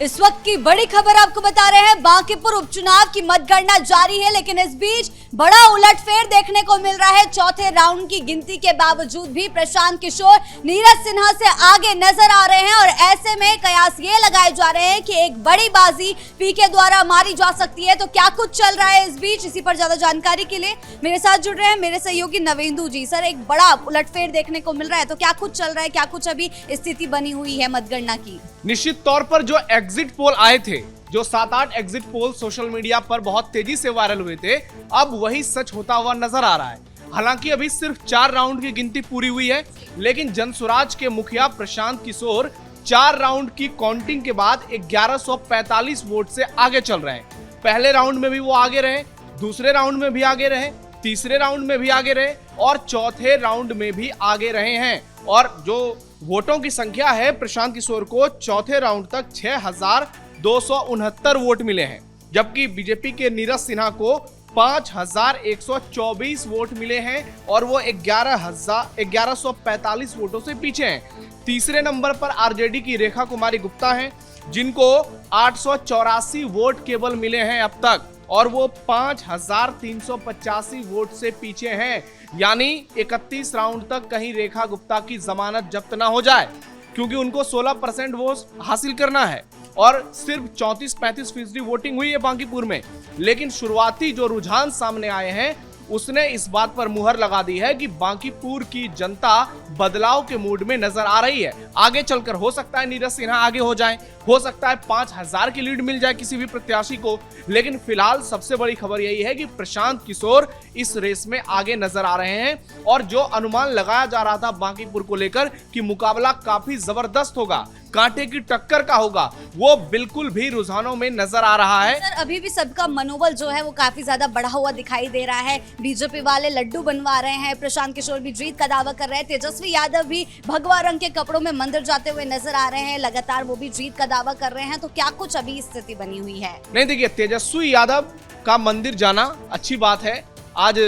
इस वक्त की बड़ी खबर आपको बता रहे हैं, बांकीपुर उपचुनाव की मतगणना जारी है, लेकिन इस बीच बड़ा उलटफेर देखने को मिल रहा है। चौथे राउंड की गिनती के बावजूद भी प्रशांत किशोर नीरज सिन्हा से आगे नजर आ रहे हैं और ऐसे में कयास ये लगाए जा रहे हैं कि एक बड़ी बाजी पीके द्वारा मारी जा सकती है। तो क्या कुछ चल रहा है इस बीच, इसी पर ज्यादा जानकारी के लिए मेरे साथ जुड़ रहे हैं मेरे सहयोगी नवेंदु जी। सर, एक बड़ा उलटफेर देखने को मिल रहा है, तो क्या कुछ चल रहा है, क्या कुछ अभी स्थिति बनी हुई है मतगणना की? निश्चित तौर पर जो एग्जिट पोल आए थे, जो 7-8 एग्जिट पोल सोशल मीडिया पर बहुत तेजी से वायरल हुए थे, अब वही सच होता हुआ नजर आ रहा है। हालांकि अभी सिर्फ 4 राउंड की गिनती पूरी हुई है, लेकिन जनसुराज के मुखिया प्रशांत किशोर 4 राउंड की काउंटिंग के बाद 1145 वोट से आगे चल रहे हैं। पहले राउंड में भी वो आगे रहे, दूसरे राउंड में भी आगे रहे, तीसरे राउंड में भी आगे रहे और चौथे राउंड में भी आगे रहे हैं। और जो वोटों की संख्या है, प्रशांत किशोर को चौथे राउंड तक 6269 वोट मिले हैं, जबकि बीजेपी के नीरज सिन्हा को 5124 वोट मिले हैं और वो 1145 वोटों से पीछे हैं। तीसरे नंबर पर आरजेडी की रेखा कुमारी गुप्ता हैं, जिनको 884 वोट केवल मिले हैं अब तक और वो 5385 वोट से पीछे हैं। यानी 31 राउंड तक कहीं रेखा गुप्ता की जमानत जब्त ना हो जाए, क्योंकि उनको 16% वोट हासिल करना है और सिर्फ 34-35% वोटिंग हुई है बांकीपुर में। लेकिन शुरुआती जो रुझान सामने आए हैं, उसने इस बात पर मुहर लगा दी है कि बांकीपुर की जनता बदलाव के मूड में नजर आ रही है। आगे चलकर हो सकता है नीरज सिन्हा आगे हो जाएं, हो सकता है 5000 की लीड मिल जाए किसी भी प्रत्याशी को, लेकिन फिलहाल सबसे बड़ी खबर यही है कि प्रशांत किशोर इस रेस में आगे नजर आ रहे हैं। और जो अनुमान लगाया जा रहा था बांकीपुर को लेकर कि मुकाबला काफी जबरदस्त होगा, कांटे की टक्कर का होगा, वो बिल्कुल भी रुझानों में नजर आ रहा है। सर, अभी भी सबका मनोबल जो है वो काफी ज्यादा बढ़ा हुआ दिखाई दे रहा है। बीजेपी वाले लड्डू बनवा रहे हैं, प्रशांत किशोर भी जीत का दावा कर रहे हैं, तेजस्वी यादव भी भगवा रंग के कपड़ों में मंदिर जाते हुए नजर आ रहे हैं, लगातार वो भी जीत का दावा कर रहे हैं। तो क्या कुछ अभी स्थिति बनी हुई है? नहीं, देखिए, तेजस्वी यादव का मंदिर जाना अच्छी बात है। आज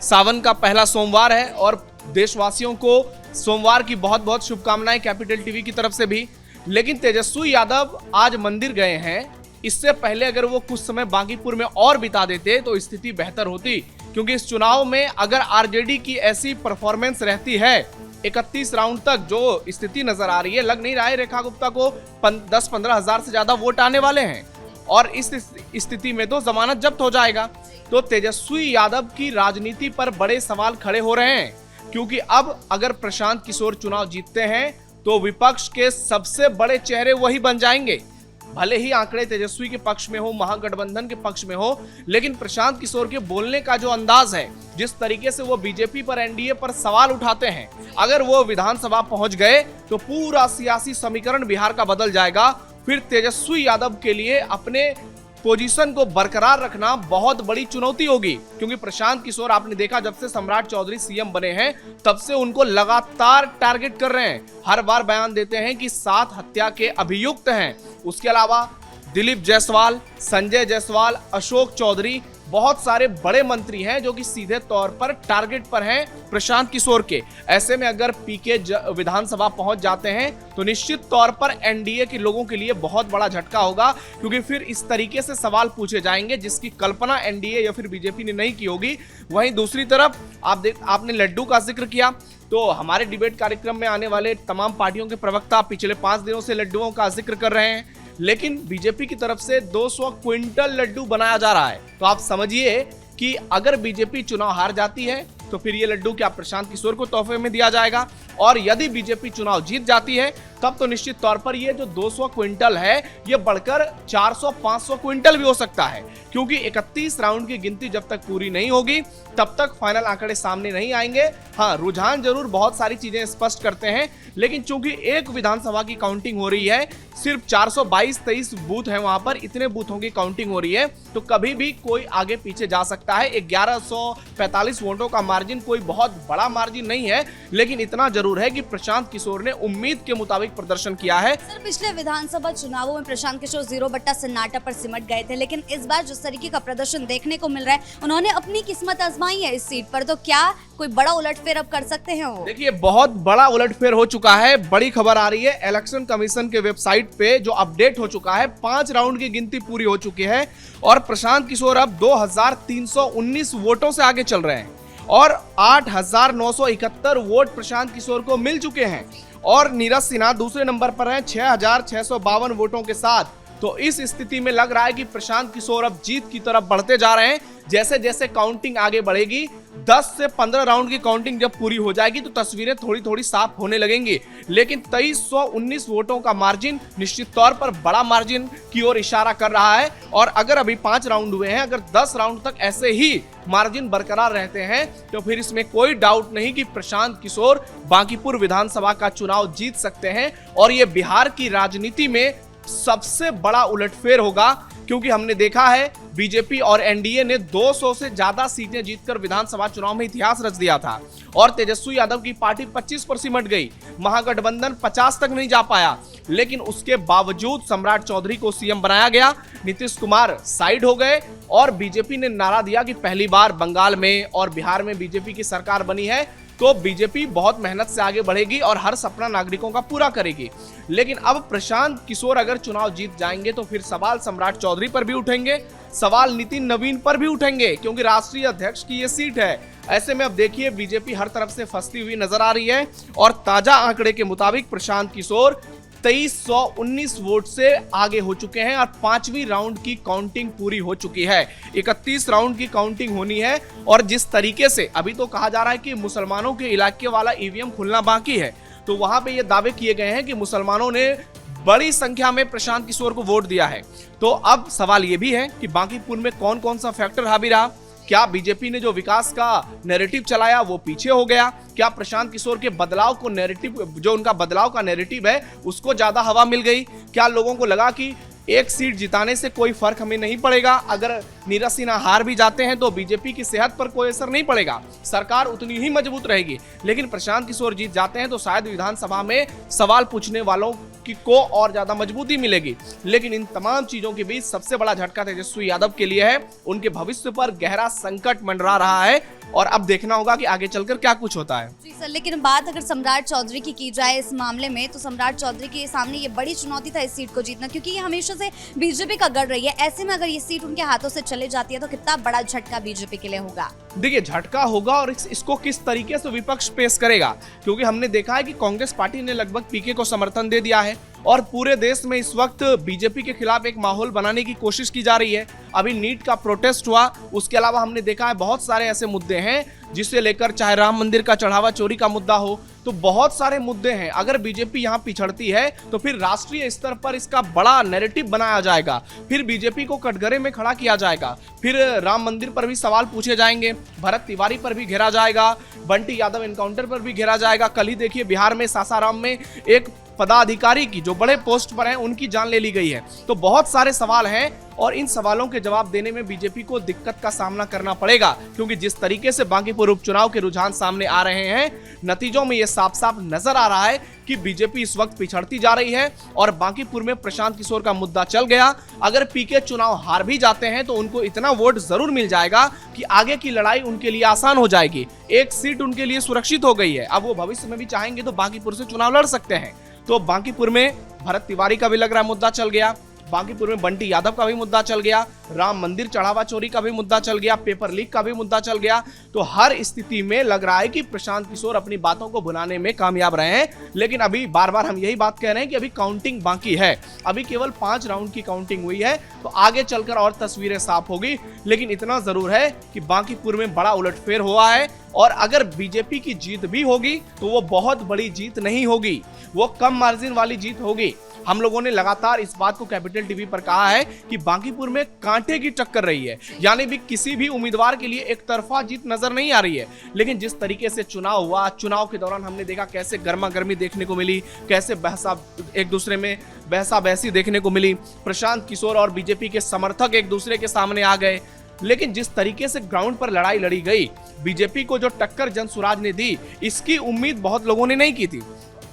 सावन का पहला सोमवार है और देशवासियों को सोमवार की बहुत बहुत शुभकामनाएं कैपिटल टीवी की तरफ से भी। लेकिन तेजस्वी यादव आज मंदिर गए हैं, इससे पहले अगर वो कुछ समय बांकीपुर में और बिता देते तो स्थिति बेहतर होती, क्योंकि इस चुनाव में अगर आरजेडी की ऐसी परफॉर्मेंस रहती है, 31 राउंड तक जो स्थिति नजर आ रही है, लग नहीं रहा है रेखा गुप्ता को 10-15 हजार से ज्यादा वोट आने वाले हैं और इस स्थिति में तो जमानत जब्त हो जाएगा। तो तेजस्वी यादव की राजनीति पर बड़े सवाल खड़े हो रहे हैं, क्योंकि अब अगर प्रशांत किशोर चुनाव जीतते हैं तो विपक्ष के सबसे बड़े चेहरे वही बन जाएंगे। भले ही आंकड़े तेजस्वी के पक्ष में हो, महागठबंधन के पक्ष में हो, लेकिन प्रशांत किशोर के बोलने का जो अंदाज है, जिस तरीके से वो बीजेपी पर, एनडीए पर सवाल उठाते हैं, अगर वो विधानसभा पहुंच गए तो पूरा सियासी समीकरण बिहार का बदल जाएगा। फिर तेजस्वी यादव के लिए अपने पोजीशन को बरकरार रखना बहुत बड़ी चुनौती होगी, क्योंकि प्रशांत किशोर आपने देखा जब से सम्राट चौधरी सीएम बने हैं तब से उनको लगातार टारगेट कर रहे हैं। हर बार बयान देते हैं कि 7 हत्या के अभियुक्त हैं। उसके अलावा दिलीप जायसवाल, संजय जायसवाल, अशोक चौधरी, बहुत सारे बड़े मंत्री हैं जो कि सीधे तौर पर टारगेट पर हैं प्रशांत किशोर के। ऐसे में अगर पीके विधानसभा पहुंच जाते हैं तो निश्चित तौर पर एनडीए के लोगों के लिए बहुत बड़ा झटका होगा, क्योंकि फिर इस तरीके से सवाल पूछे जाएंगे जिसकी कल्पना एनडीए या फिर बीजेपी ने नहीं की होगी। वहीं दूसरी तरफ आपने लड्डू का जिक्र किया, तो हमारे डिबेट कार्यक्रम में आने वाले तमाम पार्टियों के प्रवक्ता पिछले 5 दिनों से लड्डुओं का जिक्र कर रहे हैं, लेकिन बीजेपी की तरफ से 200 क्विंटल लड्डू बनाया जा रहा है। तो आप समझिए कि अगर बीजेपी चुनाव हार जाती है तो फिर ये लड्डू क्या प्रशांत किशोर को तोहफे में दिया जाएगा, और यदि बीजेपी चुनाव जीत जाती है तब तो निश्चित तौर पर ये जो 200 क्विंटल है ये बढ़कर 400-500 क्विंटल भी हो सकता है, क्योंकि 31 राउंड की गिनती जब तक पूरी नहीं होगी तब तक फाइनल आंकड़े सामने नहीं आएंगे। हाँ, रुझान जरूर बहुत सारी चीजें स्पष्ट करते हैं, लेकिन चूंकि एक विधानसभा की काउंटिंग हो रही है, सिर्फ 422-23 बूथ है वहां पर, इतने बूथों की काउंटिंग हो रही है, तो कभी भी कोई आगे पीछे जा सकता है। 1145 वोटों का मार्जिन कोई बहुत बड़ा मार्जिन नहीं है, लेकिन इतना जरूर जरूर है कि प्रशांत किशोर ने उम्मीद के मुताबिक प्रदर्शन किया है। सर, पिछले विधानसभा चुनावों में प्रशांत किशोर 0 सन्नाटा पर सिमट गए थे, लेकिन इस बार जिस तरीके का प्रदर्शन देखने को मिल रहा है, उन्होंने अपनी किस्मत आजमाई है इस सीट पर, तो क्या कोई बड़ा उलटफेर अब कर सकते हैं वो? देखिए, बहुत बड़ा उलटफेर हो चुका है। बड़ी खबर आ रही है, इलेक्शन कमीशन के वेबसाइट पे जो अपडेट हो चुका है, 5 राउंड की गिनती पूरी हो चुकी है और प्रशांत किशोर अब 2319 वोटों से आगे चल रहे हैं और 8971 वोट प्रशांत किशोर को मिल चुके हैं और नीरज सिन्हा दूसरे नंबर पर हैं 6652 वोटों के साथ। तो इस स्थिति में लग रहा है कि प्रशांत किशोर अब जीत की तरफ बढ़ते जा रहे हैं। जैसे जैसे काउंटिंग आगे बढ़ेगी, 10 से 15 राउंड की काउंटिंग जब पूरी हो जाएगी तो तस्वीरें थोड़ी थोड़ी साफ होने लगेंगी, लेकिन 2319 वोटों का मार्जिन निश्चित तौर पर बड़ा मार्जिन की ओर इशारा कर रहा है। और अगर अभी 5 राउंड हुए हैं, अगर 10 राउंड तक ऐसे ही मार्जिन बरकरार रहते हैं तो फिर इसमें कोई डाउट नहीं कि प्रशांत किशोर बांकीपुर विधानसभा का चुनाव जीत सकते हैं और ये बिहार की राजनीति में सबसे बड़ा उलटफेर होगा, क्योंकि हमने देखा है बीजेपी और एनडीए ने 200 से ज्यादा सीटें जीतकर विधानसभा चुनाव में इतिहास रच दिया था और तेजस्वी यादव की पार्टी 25 पर सिमट गई, महागठबंधन 50 तक नहीं जा पाया, लेकिन उसके बावजूद सम्राट चौधरी को सीएम बनाया गया, नीतीश कुमार साइड हो गए और बीजेपी ने नारा दिया कि पहली बार बंगाल में और बिहार में बीजेपी की सरकार बनी है तो बीजेपी बहुत मेहनत से आगे बढ़ेगी और हर सपना नागरिकों का पूरा करेगी। लेकिन अब प्रशांत किशोर अगर चुनाव जीत जाएंगे तो फिर सवाल सम्राट चौधरी पर भी उठेंगे, सवाल नितिन नवीन पर भी उठेंगे, क्योंकि राष्ट्रीय अध्यक्ष की ये सीट है। ऐसे में अब देखिए, बीजेपी हर तरफ से फंसती हुई नजर आ रही है और ताजा आंकड़े के मुताबिक प्रशांत किशोर 2319 वोट से आगे हो चुके हैं और 5वीं राउंड की काउंटिंग पूरी हो चुकी है। 31 राउंड की काउंटिंग होनी है और जिस तरीके से अभी तो कहा जा रहा है कि मुसलमानों के इलाके वाला ईवीएम खुलना बाकी है, तो वहां पे ये दावे किए गए हैं कि मुसलमानों ने बड़ी संख्या में प्रशांत किशोर को वोट दिया है। तो अब सवाल ये भी है कि बांकीपुर में कौन कौन सा फैक्टर हावी रहा। क्या बीजेपी ने जो विकास का नैरेटिव चलाया वो पीछे हो गया? क्या प्रशांत किशोर के बदलाव को नैरेटिव, जो उनका बदलाव का नैरेटिव है, उसको ज्यादा हवा मिल गई? क्या लोगों को लगा कि एक सीट जिताने से कोई फर्क हमें नहीं पड़ेगा, अगर नीरज सिन्हा हार भी जाते हैं तो बीजेपी की सेहत पर कोई असर नहीं पड़ेगा, सरकार उतनी ही मजबूत रहेगी। लेकिन प्रशांत किशोर जीत जाते हैं तो शायद विधानसभा में सवाल पूछने वालों को और ज्यादा मजबूती मिलेगी। लेकिन इन तमाम चीजों के बीच सबसे बड़ा झटका तेजस्वी यादव के लिए है, उनके भविष्य पर गहरा संकट मंडरा रहा है और अब देखना होगा कि आगे चलकर क्या कुछ होता है। जी सर, लेकिन बात अगर सम्राट चौधरी की जाए इस मामले में, तो सम्राट चौधरी के सामने ये बड़ी चुनौती था इस सीट को जीतना, क्योंकि ये हमेशा से बीजेपी का गढ़ रही है। ऐसे में अगर ये सीट उनके हाथों से चले जाती है तो कितना बड़ा झटका बीजेपी के लिए होगा? देखिए, झटका होगा और इसको किस तरीके से विपक्ष पेश करेगा, क्योंकि हमने देखा है कि कांग्रेस पार्टी ने लगभग पीके को समर्थन दे दिया है और पूरे देश में इस वक्त बीजेपी के खिलाफ एक माहौल बनाने की कोशिश की जा रही है। अभी नीट का प्रोटेस्ट हुआ, उसके अलावा हमने देखा है बहुत सारे ऐसे मुद्दे हैं जिसे लेकर, चाहे राम मंदिर का चढ़ावा चोरी का मुद्दा हो, तो बहुत सारे मुद्दे हैं। अगर बीजेपी यहाँ पिछड़ती है तो फिर राष्ट्रीय स्तर पर इसका बड़ा नैरेटिव बनाया जाएगा, फिर बीजेपी को कटघरे में खड़ा किया जाएगा, फिर राम मंदिर पर भी सवाल पूछे जाएंगे, भरत तिवारी पर भी घेरा जाएगा, बंटी यादव एनकाउंटर पर भी घेरा जाएगा। कल ही देखिए बिहार में सासाराम में एक पदाधिकारी की, जो बड़े पोस्ट पर हैं, उनकी जान ले ली गई है। तो बहुत सारे सवाल हैं और इन सवालों के जवाब देने में बीजेपी को दिक्कत का सामना करना पड़ेगा, क्योंकि जिस तरीके से बांकीपुर उपचुनाव के रुझान सामने आ रहे हैं, नतीजों में यह साफ साफ नजर आ रहा है कि बीजेपी इस वक्त पिछड़ती जा रही है और बांकीपुर में प्रशांत किशोर का मुद्दा चल गया। अगर पीके चुनाव हार भी जाते हैं तो उनको इतना वोट जरूर मिल जाएगा कि आगे की लड़ाई उनके लिए आसान हो जाएगी। एक सीट उनके लिए सुरक्षित हो गई है। अब वो भविष्य में भी चाहेंगे तो बांकीपुर से चुनाव लड़ सकते हैं। तो बांकीपुर में भरत तिवारी का भी लग रहा है मुद्दा चल गया, बांकीपुर में बंटी यादव का भी मुद्दा चल गया, राम मंदिर चढ़ावा चोरी का भी मुद्दा चल गया, पेपर लीक का भी मुद्दा चल गया। तो हर स्थिति में लग रहा है कि प्रशांत किशोर अपनी बातों को भुनाने में कामयाब रहे हैं। लेकिन अभी बार बार हम यही बात कह रहे हैं कि अभी काउंटिंग बाकी है, अभी केवल 5 राउंड की काउंटिंग हुई है, तो आगे चलकर और तस्वीरें साफ होगी। लेकिन इतना जरूर है कि बांकीपुर में बड़ा उलटफेर हुआ है और अगर बीजेपी की जीत भी होगी तो वो बहुत बड़ी जीत नहीं होगी, वो कम मार्जिन वाली जीत होगी। हम लोगों ने लगातार इस बात को कैपिटल टीवी पर कहा है कि बांकीपुर में कांटे की टक्कर रही है, यानी भी किसी भी उम्मीदवार के लिए एक तरफा जीत नजर नहीं आ रही है। लेकिन जिस तरीके से चुनाव हुआ, चुनाव के दौरान हमने देखा कैसे गर्मा गर्मी देखने को मिली, कैसे बहसा एक दूसरे में बहसा बहसी देखने को मिली। प्रशांत किशोर और बीजेपी के समर्थक एक दूसरे के सामने आ गए, लेकिन जिस तरीके से ग्राउंड पर लड़ाई लड़ी गई, बीजेपी को जो टक्कर जनसुराज ने दी, इसकी उम्मीद बहुत लोगों ने नहीं की थी।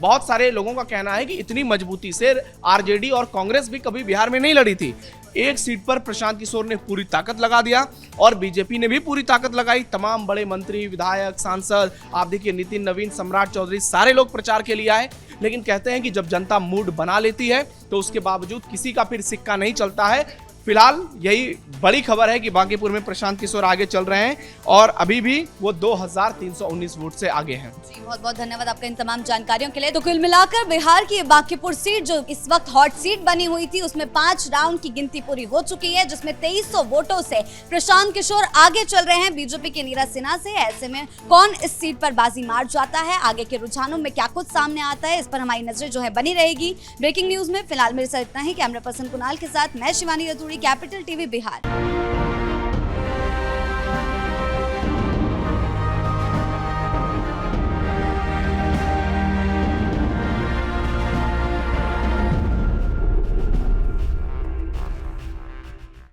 बहुत सारे लोगों का कहना है कि इतनी मजबूती से आरजेडी और कांग्रेस भी कभी बिहार में नहीं लड़ी थी। एक सीट पर प्रशांत किशोर ने पूरी ताकत लगा दिया और बीजेपी ने भी पूरी ताकत लगाई। तमाम बड़े मंत्री, विधायक, सांसद, आप देखिए नितिन नवीन, सम्राट चौधरी, सारे लोग प्रचार के लिए आए। लेकिन कहते हैं कि जब जनता मूड बना लेती है तो उसके बावजूद किसी का फिर सिक्का नहीं चलता है। फिलहाल यही बड़ी खबर है कि बांकीपुर में प्रशांत किशोर आगे चल रहे हैं और अभी भी वो 2319 वोट से आगे हैं। जी, बहुत बहुत धन्यवाद आपका इन तमाम जानकारियों के लिए। तो कुल मिलाकर बिहार की बांकीपुर सीट जो इस वक्त हॉट सीट बनी हुई थी, उसमें 5 राउंड की गिनती पूरी हो चुकी है, जिसमें 2300 वोटों से प्रशांत किशोर आगे चल रहे हैं बीजेपी के नीरज सिन्हा से। ऐसे में कौन इस सीट पर बाजी मार जाता है, आगे के रुझानों में क्या कुछ सामने आता है, इस पर हमारी नजर जो है बनी रहेगी। ब्रेकिंग न्यूज में फिलहाल मेरे साथ इतना ही। कैमरा पर्सन कुणाल के साथ मैं शिवानी रतूड़ी, कैपिटल टीवी बिहार।